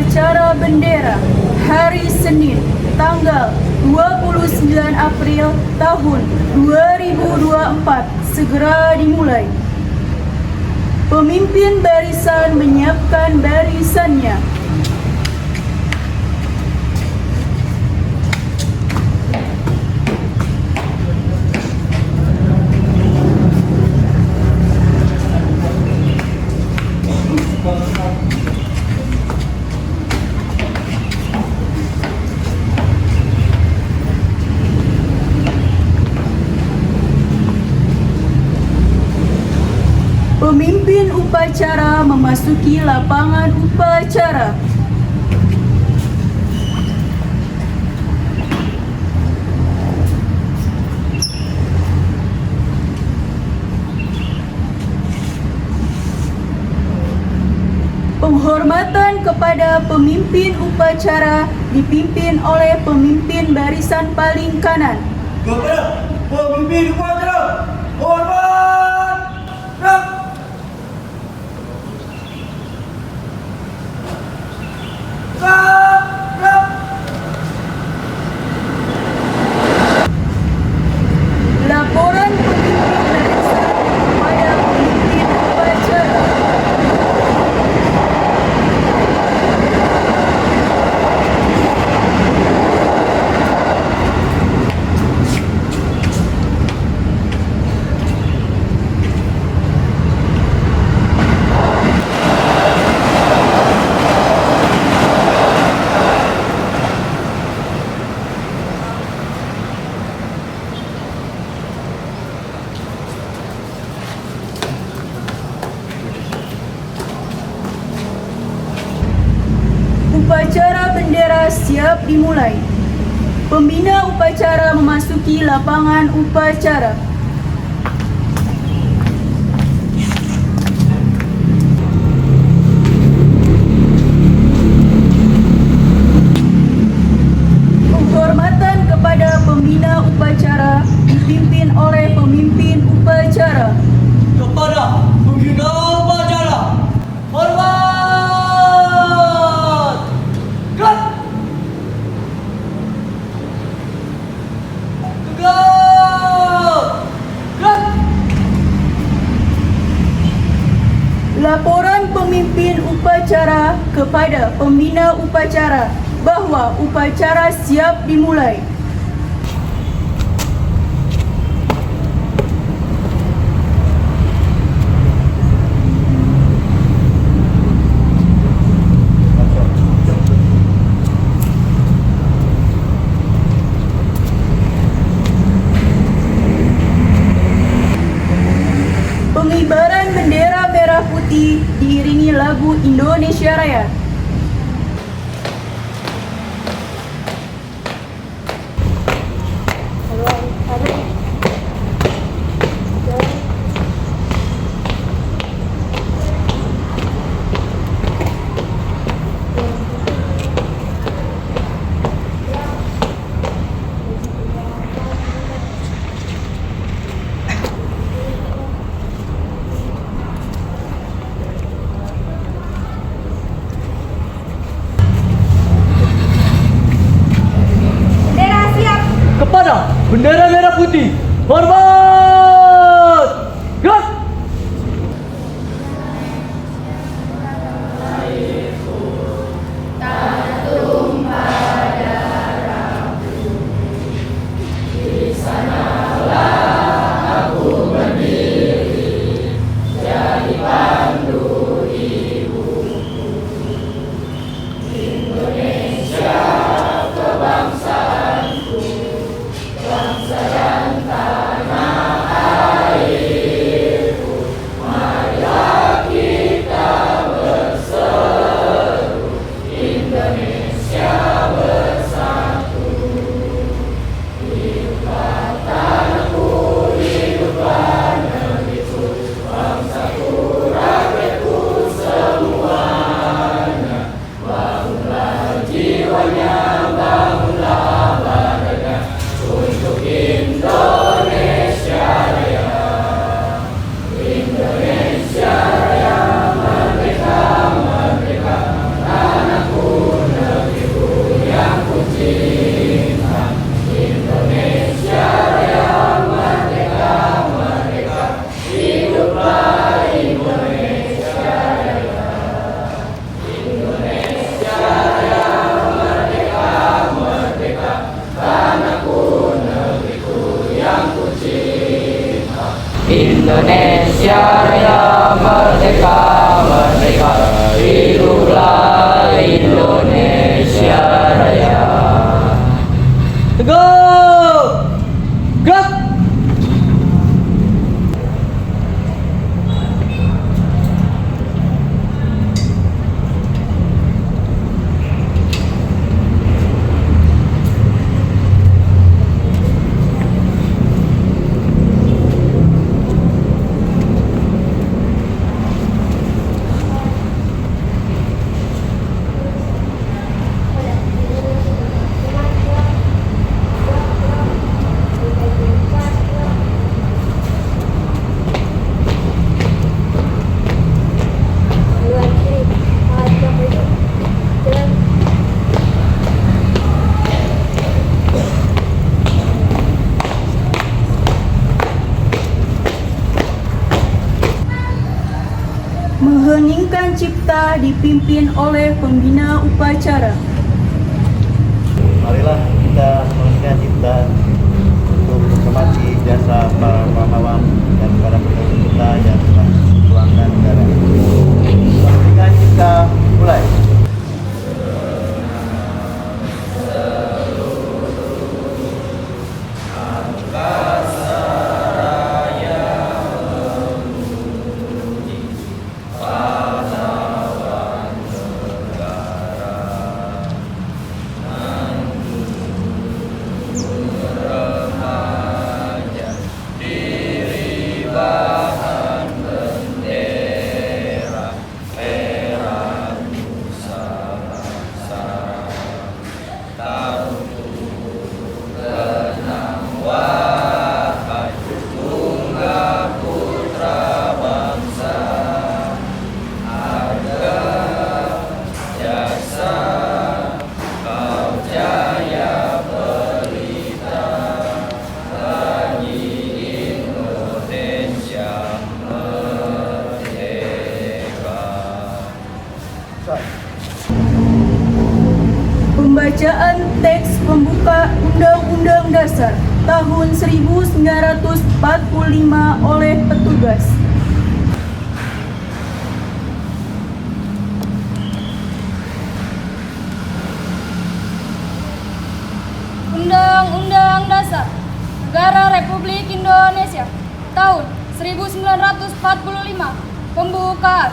upacara bendera hari Senin tanggal 29 April tahun 2024 segera dimulai. Pemimpin barisan menyiapkan barisannya. Pemimpin upacara memasuki lapangan upacara. Penghormatan kepada pemimpin upacara dipimpin oleh pemimpin barisan paling kanan. Kepada pemimpin upacara, hormat, gerak. Laporan pemimpin barisan kepada pemimpin upacara. Upacara bendera siap dimulai. Pembina upacara memasuki lapangan upacara. Penghormatan kepada pembina upacara dipimpin oleh pemimpin upacara. Kepada pembina upacara, hormat, gerak. Tegak, gerak. Laporan pemimpin upacara kepada pembina upacara bahawa upacara siap dimulai. Pengibaran bendera merah putih diiringi lagu Indonesia Raya. Kepada bendera merah putih, hormat, gerak. Bangsa dan tanah Indonesia Raya merdeka, merdeka. Hiduplah Indonesia Raya. Tegak! Gerak! Mengheningkan cipta dipimpin oleh pembina upacara. Marilah kita mengheningkan cipta untuk menghormati jasa para pahlawan dan para pendahulu kita yang telah memperjuangkan negara. Mengheningkan cipta mulai. Pembacaan teks pembuka Undang-Undang Dasar tahun 1945 oleh petugas. Undang-Undang Dasar Negara Republik Indonesia tahun 1945 pembukaan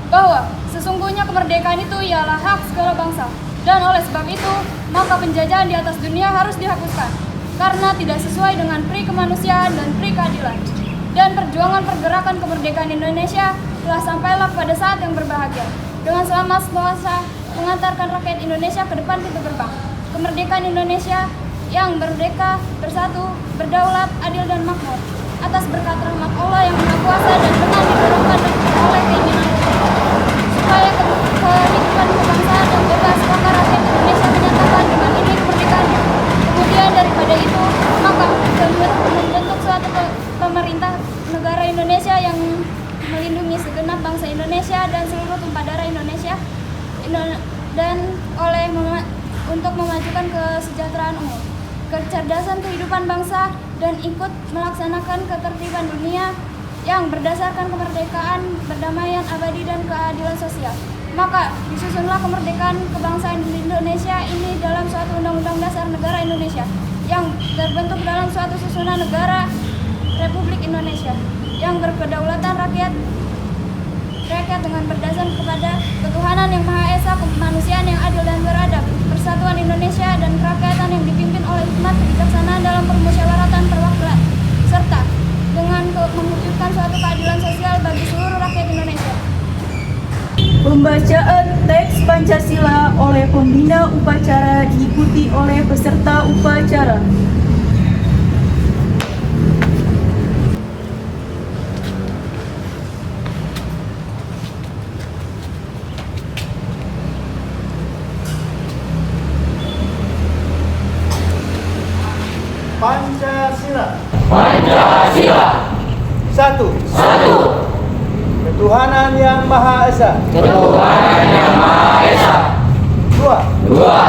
bahwa sesungguhnya kemerdekaan itu ialah hak segala bangsa, dan oleh sebab itu maka penjajahan di atas dunia harus dihapuskan karena tidak sesuai dengan pri kemanusiaan dan pri keadilan. Dan perjuangan pergerakan kemerdekaan Indonesia telah sampailah pada saat yang berbahagia dengan selamat sentosa mengantarkan rakyat Indonesia ke depan pintu gerbang kemerdekaan Indonesia yang merdeka, bersatu, berdaulat, adil dan makmur atas berkat rahmat Allah yang Maha Kuasa dan dengan didorongkan oleh keinginan supaya kehidupan kebangsaan yang bebas maka rakyat Indonesia menyatakan dengan ini kemerdekaannya. Kemudian daripada itu maka membentuk suatu pemerintah negara Indonesia yang melindungi segenap bangsa Indonesia dan seluruh tumpah darah Indonesia dan untuk memajukan kesejahteraan umum, kecerdasan kehidupan bangsa, dan ikut melaksanakan ketertiban dunia yang berdasarkan kemerdekaan, perdamaian abadi, dan keadilan sosial. Maka disusunlah kemerdekaan kebangsaan di Indonesia ini dalam suatu undang-undang dasar negara Indonesia yang terbentuk dalam suatu susunan negara Republik Indonesia yang berkedaulatan rakyat dengan berdasar kepada ketuhanan yang Maha Esa, kemanusiaan yang adil dan beradab, persatuan Indonesia dan kerakyatan yang dipimpin oleh hikmat kebijaksanaan dalam permusyawaratan perwakilan, serta dengan mewujudkan suatu keadilan sosial bagi seluruh rakyat Indonesia. Pembacaan teks Pancasila oleh pembina upacara diikuti oleh peserta upacara. Pancasila. Pancasila. Satu. Ketuhanan yang Maha Esa. Ketuhanan yang Maha Esa. Dua.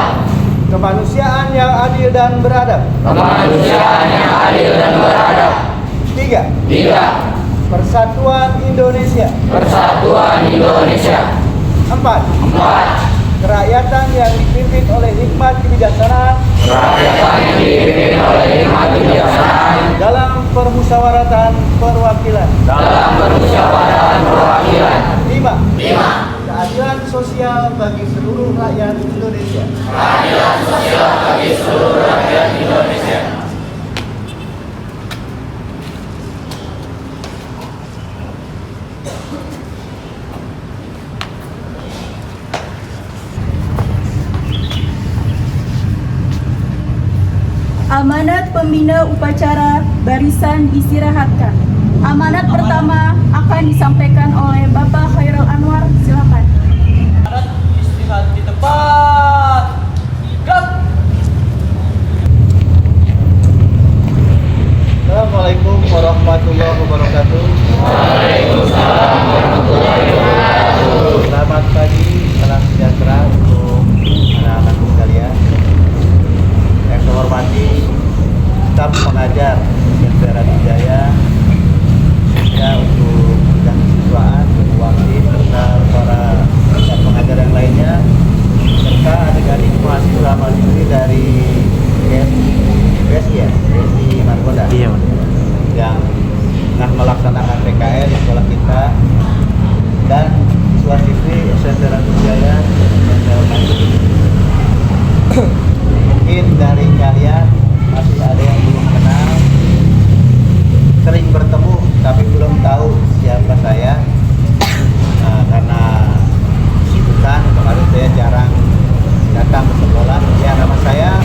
Kemanusiaan yang adil dan beradab. Kemanusiaan yang adil dan beradab. Tiga. Persatuan Indonesia. Persatuan Indonesia. 4. 4. Kerakyatan yang dipimpin oleh hikmat kebijaksanaan Kerakyatan yang dipimpin oleh hikmat kebijaksanaan dalam permusyawaratan perwakilan. dalam permusyawaratan perwakilan. 5. 5. Keadilan sosial bagi seluruh rakyat Indonesia. Keadilan sosial bagi seluruh rakyat Indonesia. Amanat pembina upacara barisan istirahatkan. Amanat pertama akan disampaikan oleh Bapak Khairul Anwar. Silakan. Istirahat di tempat. Gerak. Assalamualaikum warahmatullahi wabarakatuh. Waalaikumsalam warahmatullahi wabarakatuh. Selamat pagi, salam sejahtera untuk anak-anakku sekalian. Yang saya hormati staf pengajar SMP Radijaya, ya untuk bidang siswaan, wasit, serta para staf pengajar yang lainnya, serta adik-adik mahasiswa mahasiswi dari BSI Margonda yang tengah melaksanakan PKL di sekolah kita, dan siswa-siswi SMP Radijaya yang saya hormati. Mungkin dari kalian masih ada yang belum kenal, sering bertemu tapi belum tahu siapa saya. Karena kesibukan kemarin saya jarang datang ke sekolah. Ya, nama saya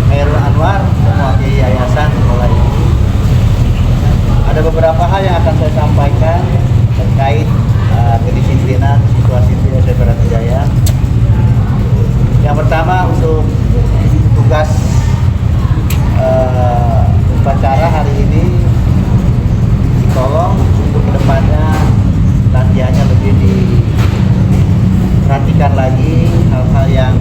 Khairul Anwar, mewakili yayasan sekolah ini. Ada beberapa hal yang akan saya sampaikan terkait kedisiplinan siswa-siswi SMP Radijaya. Yang pertama, untuk tugas upacara hari ini ditolong untuk kedepannya latihannya lebih diperhatikan lagi, hal-hal yang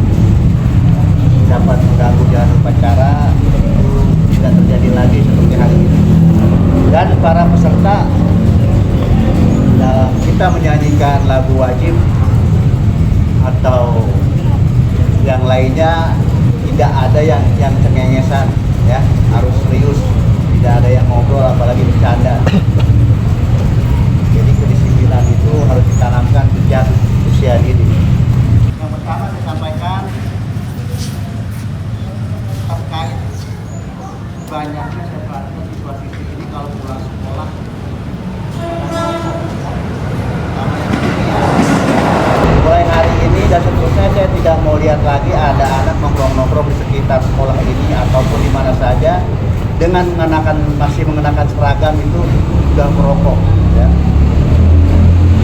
dapat mengganggu jalan upacara itu tidak terjadi lagi seperti hari ini. Dan para peserta, dalam kita menyanyikan lagu wajib atau yang lainnya, tidak ada yang cengengesan, ya, harus serius, tidak ada yang ngobrol apalagi bercanda. Jadi kedisiplinan itu harus ditanamkan sejak usia dini. Yang pertama saya sampaikan terkait banyaknya saya perhatikan siswa-siswi ini kalau pulang sekolah, mulai hari ini dan seterusnya saya tidak mau lihat lagi ada anak nongkrong-nongkrong di sekitar sekolah ini ataupun di mana saja dengan masih mengenakan seragam itu sudah merokok, ya.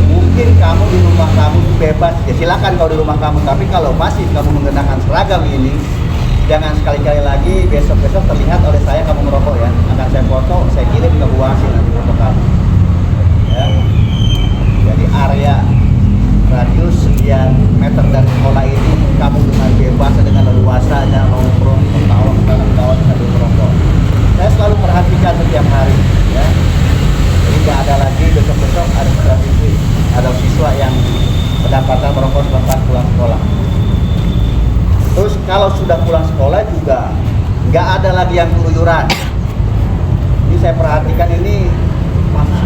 Mungkin kamu di rumah kamu bebas, ya silakan kalau di rumah kamu, tapi kalau masih kamu mengenakan seragam ini, jangan sekali-kali lagi besok-besok terlihat oleh saya kamu merokok, ya. Akan saya foto, saya kirim ke UASI nanti foto kamu, ya. Jadi area radius sekian meter dari sekolah ini kamu dengan bebas, dengan leluasanya nongkrong, ketawa sambil merokok. Saya selalu perhatikan setiap hari, ya. Jadi tidak ada lagi besok-besok ada siswa yang kedapatan merokok selepas pulang sekolah. Terus kalau sudah pulang sekolah juga nggak ada lagi yang keluyuran. Ini saya perhatikan ini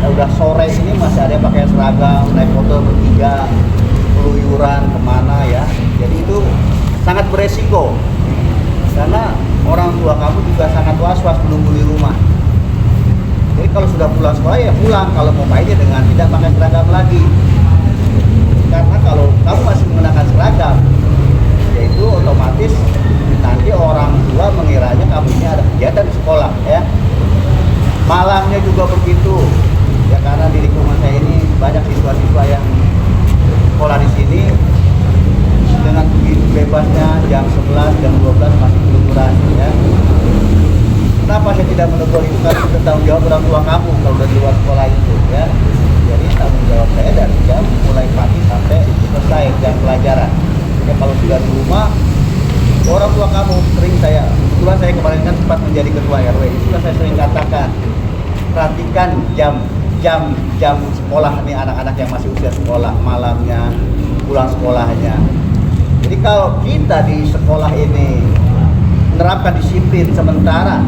udah sore ini masih ada yang pakai seragam, naik motor bertiga, keluyuran kemana, ya. Jadi itu sangat beresiko karena orang tua kamu juga sangat was-was menunggu di rumah. Jadi kalau sudah pulang sekolah ya pulang, kalau mau mainnya dengan tidak pakai seragam lagi. Karena kalau kamu masih menggunakan seragam, yaitu otomatis nanti orang tua mengiranya kamu ini ada kegiatan di sekolah, ya. Malamnya juga begitu, ya, karena di lingkungan saya ini banyak siswa-siswa yang sekolah di sini dengan begitu bebasnya jam 11, jam 12 masih keluyuran, ya. Kenapa saya tidak menegur itu? Karena itu tanggung jawab orang tua kamu kalau udah di luar sekolah itu, ya. Jadi tanggung jawab saya dari jam mulai pagi sampai selesai jam pelajaran. Ya, kalau sudah di rumah, orang tua kamu sering kebetulan saya kemarin kan sempat menjadi ketua RW, itu sudah saya sering katakan, perhatikan jam jam sekolah nih anak-anak yang masih usia sekolah malamnya, pulang sekolahnya. Jadi kalau kita di sekolah ini menerapkan disiplin sementara,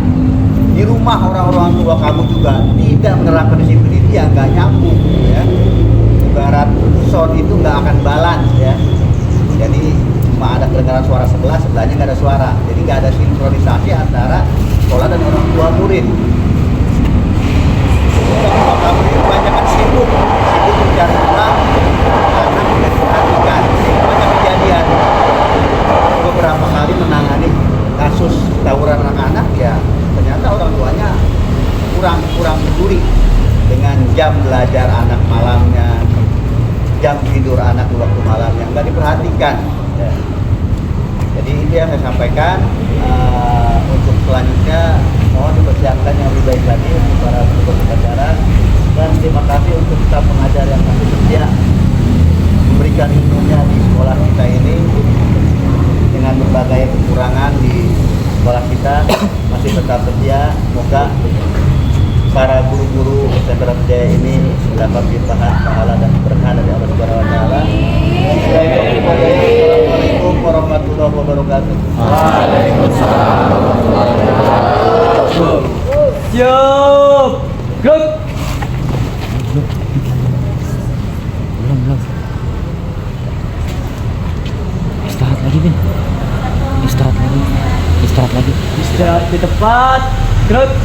di rumah orang-orang tua kamu juga tidak menerapkan disiplin, itu ya nggak nyambung ya. Ibarat sound itu nggak akan balance ya. Jadi cuma ada kedengaran suara sebelah, sebelahnya nggak ada suara. Jadi nggak ada sinkronisasi antara sekolah dan orang tua murid. Orang kamu ini kebanyakan sibuk mencari uang karena tidak diperhatikan. Banyak kejadian. Beberapa kali menangani kasus tawuran anak-anak ya, ternyata orang tuanya kurang peduli dengan jam belajar anak malamnya, jam tidur anak waktu malamnya, nggak diperhatikan ya. Jadi itu yang saya sampaikan. Untuk selanjutnya mohon dipersiapkan yang lebih baik lagi untuk para petugas upacara, dan terima kasih untuk staf pengajar yang masih setia memberikan ilmunya di sekolah kita ini dengan berbagai kekurangan di sekolah kita masih tetap setia. Semoga para guru-guru SMP Jaya ini dapat limpahan pahala dan berkah dari Allah Subhanahu wa taala. Assalamualaikum warahmatullahi wabarakatuh. Waalaikumsalam warahmatullahi wabarakatuh. Siap. Gerak. Belum. Istirahat lagi, Bin. Istirahat lagi. Istirahat di tempat. Gerak.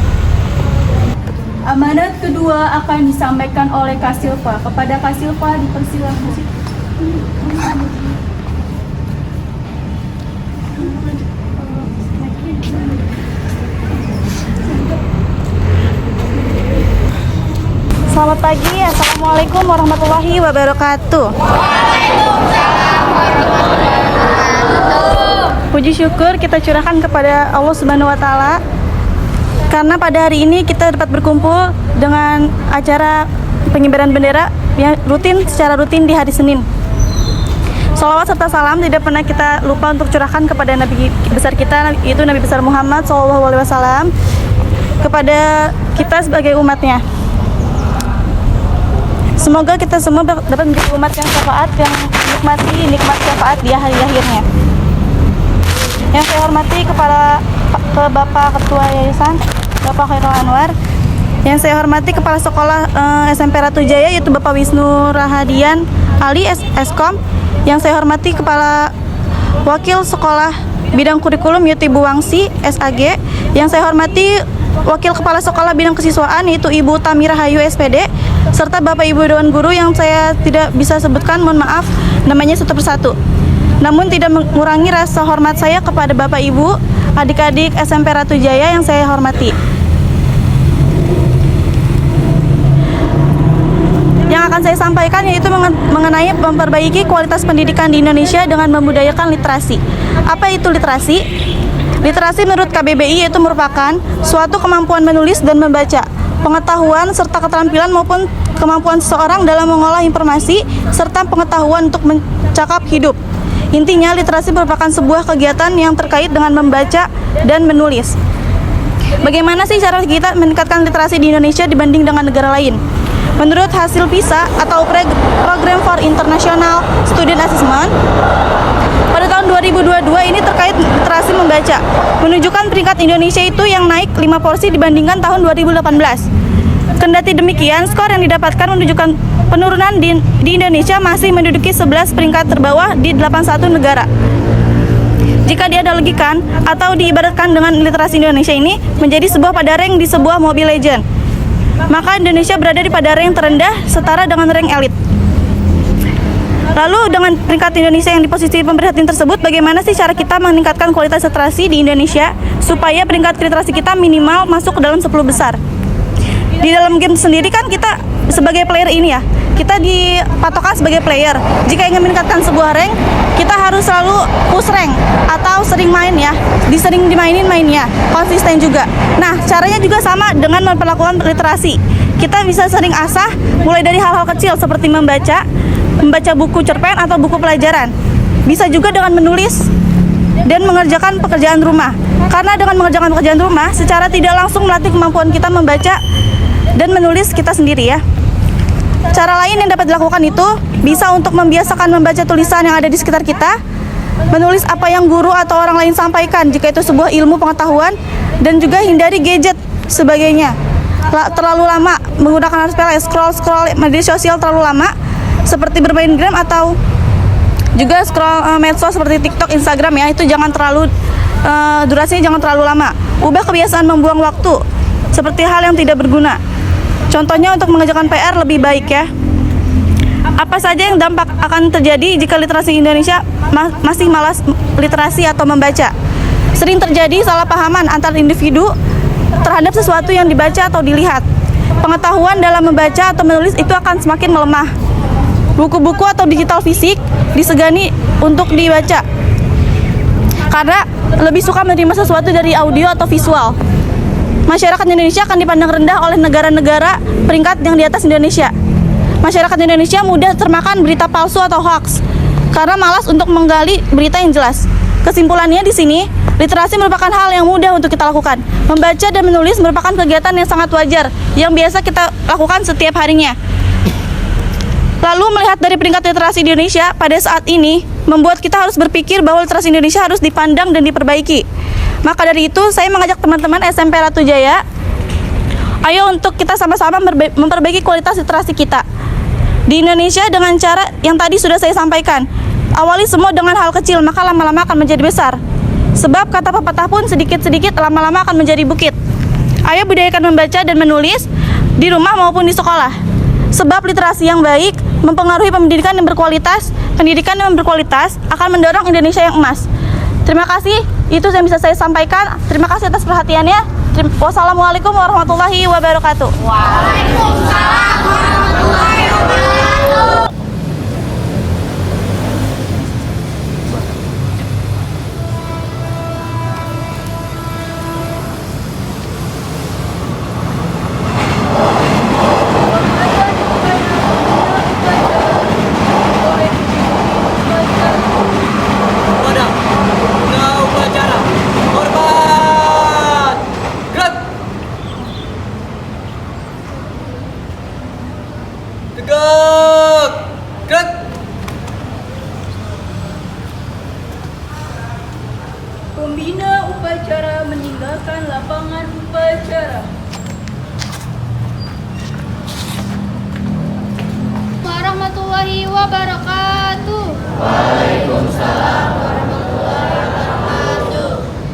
Amanat kedua akan disampaikan oleh Kak Silva. Kepada Kak Silva dipersilakan. Selamat pagi, Assalamualaikum warahmatullahi wabarakatuh. Puji syukur kita curahkan kepada Allah Subhanahu wa taala karena pada hari ini kita dapat berkumpul dengan acara pengibaran bendera yang secara rutin di hari Senin. Sholawat serta salam tidak pernah kita lupa untuk curahkan kepada Nabi besar kita, yaitu Nabi besar Muhammad SAW, kepada kita sebagai umatnya. Semoga kita semua dapat menjadi umat yang syafaat, yang menikmati nikmat syafaat di hari-akhirnya. Yang saya hormati ke Bapak Ketua Yayasan, Bapak Khairul Anwar. Yang saya hormati Kepala Sekolah SMP Ratu Jaya, yaitu Bapak Wisnu Rahadian Ali Eskom. Yang saya hormati Kepala Wakil Sekolah Bidang Kurikulum, yaitu Ibu Wangsi SAG. Yang saya hormati Wakil Kepala Sekolah Bidang Kesiswaan, yaitu Ibu Tamira Hayu SPD, serta Bapak Ibu Dewan Guru yang saya tidak bisa sebutkan, mohon maaf namanya satu persatu. Namun tidak mengurangi rasa hormat saya kepada Bapak Ibu, adik-adik SMP Ratu Jaya yang saya hormati. Yang akan saya sampaikan yaitu mengenai memperbaiki kualitas pendidikan di Indonesia dengan membudayakan literasi. Apa itu literasi? Literasi menurut KBBI yaitu merupakan suatu kemampuan menulis dan membaca, pengetahuan serta keterampilan maupun kemampuan seseorang dalam mengolah informasi serta pengetahuan untuk mencakap hidup. Intinya, literasi merupakan sebuah kegiatan yang terkait dengan membaca dan menulis. Bagaimana sih cara kita meningkatkan literasi di Indonesia dibanding dengan negara lain? Menurut hasil PISA atau Program for International Student Assessment, pada tahun 2022 ini terkait literasi membaca, menunjukkan peringkat Indonesia itu yang naik 5 posisi dibandingkan tahun 2018. Kendati demikian, skor yang didapatkan menunjukkan penurunan di Indonesia masih menduduki 11 peringkat terbawah di 81 negara. Jika dianalogikan atau diibaratkan dengan literasi Indonesia ini menjadi sebuah padareng di sebuah Mobile Legend, maka Indonesia berada di padareng terendah setara dengan rank elit. Lalu dengan peringkat Indonesia yang di posisi pemerhatian tersebut, bagaimana sih cara kita meningkatkan kualitas literasi di Indonesia supaya peringkat literasi kita minimal masuk ke dalam 10 besar? Di dalam game sendiri kan kita sebagai player ini ya, kita dipatokan sebagai player. Jika ingin meningkatkan sebuah rank, kita harus selalu push rank atau sering main ya, sering dimainin mainnya, konsisten juga. Nah, caranya juga sama dengan memperlakukan literasi. Kita bisa sering asah mulai dari hal-hal kecil seperti membaca buku cerpen atau buku pelajaran. Bisa juga dengan menulis dan mengerjakan pekerjaan rumah. Karena dengan mengerjakan pekerjaan rumah secara tidak langsung melatih kemampuan kita membaca dan menulis kita sendiri ya. Cara lain yang dapat dilakukan itu bisa untuk membiasakan membaca tulisan yang ada di sekitar kita, menulis apa yang guru atau orang lain sampaikan jika itu sebuah ilmu pengetahuan, dan juga hindari gadget sebagainya. Terlalu lama menggunakan HP, scroll media sosial terlalu lama seperti bermain game atau juga scroll medsos seperti TikTok, Instagram ya, itu jangan terlalu durasinya jangan terlalu lama. Ubah kebiasaan membuang waktu seperti hal yang tidak berguna. Contohnya untuk mengerjakan PR lebih baik ya. Apa saja yang dampak akan terjadi jika literasi Indonesia masih malas literasi atau membaca? Sering terjadi salah pahaman antar individu terhadap sesuatu yang dibaca atau dilihat. Pengetahuan dalam membaca atau menulis itu akan semakin melemah. Buku-buku atau digital fisik disegani untuk dibaca karena lebih suka menerima sesuatu dari audio atau visual. Masyarakat Indonesia akan dipandang rendah oleh negara-negara peringkat yang di atas Indonesia. Masyarakat Indonesia mudah termakan berita palsu atau hoax karena malas untuk menggali berita yang jelas. Kesimpulannya di sini, literasi merupakan hal yang mudah untuk kita lakukan. Membaca dan menulis merupakan kegiatan yang sangat wajar yang biasa kita lakukan setiap harinya. Lalu melihat dari peringkat literasi di Indonesia pada saat ini membuat kita harus berpikir bahwa literasi Indonesia harus dipandang dan diperbaiki. Maka dari itu saya mengajak teman-teman SMP Ratu Jaya, ayo untuk kita sama-sama memperbaiki kualitas literasi kita di Indonesia dengan cara yang tadi sudah saya sampaikan. Awali semua dengan hal kecil, maka lama-lama akan menjadi besar. Sebab kata pepatah pun sedikit-sedikit lama-lama akan menjadi bukit. Ayo budayakan membaca dan menulis di rumah maupun di sekolah. Sebab literasi yang baik mempengaruhi pendidikan yang berkualitas. Pendidikan yang berkualitas akan mendorong Indonesia yang emas. Terima kasih, itu yang bisa saya sampaikan. Terima kasih atas perhatiannya. Wassalamualaikum warahmatullahi wabarakatuh. Waalaikumsalam warahmatullahi wabarakatuh. Pembina upacara meninggalkan lapangan upacara. Warahmatullahi wabarakatuh. Waalaikumsalam warahmatullahi wabarakatuh.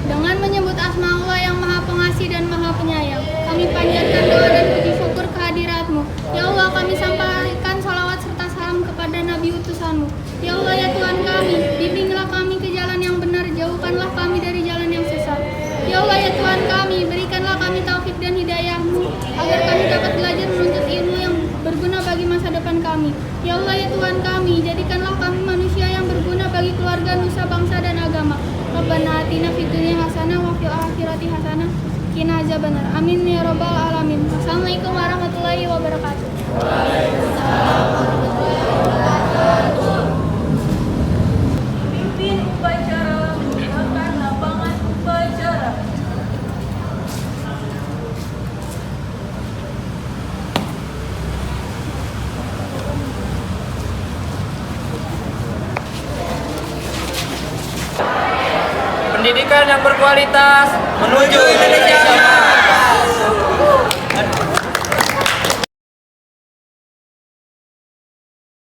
Dengan menyebut asma Allah yang Maha Pengasih dan Maha Penyayang, kami panjatkan doa dan puji syukur kehadirat-Mu. Ya Allah, kami sampaikan salawat serta salam kepada Nabi utusan-Mu. Ya Allah, ya Tuhan kami, bimbinglah kami ke jalan yang benar, jauhkanlah kami dari jalan yang sesat. Ya Allah, ya Tuhan kami, berikanlah kami taufik dan hidayah-Mu agar kami dapat belajar menuntut ilmu yang berguna bagi masa depan kami. Ya Allah, ya Tuhan kami, jadikanlah kami manusia yang berguna bagi keluarga, nusa, bangsa, dan agama. Rabbana atina fid dunya hasanah wa fil akhirati hasanah qina azabannar. Amin ya rabbal alamin. Assalamualaikum warahmatullahi wabarakatuh. Waalaikumsalam warahmatullahi wabarakatuh. Pimpin upacara meninggalkan lapangan upacara. Pendidikan yang berkualitas menuju Indonesia.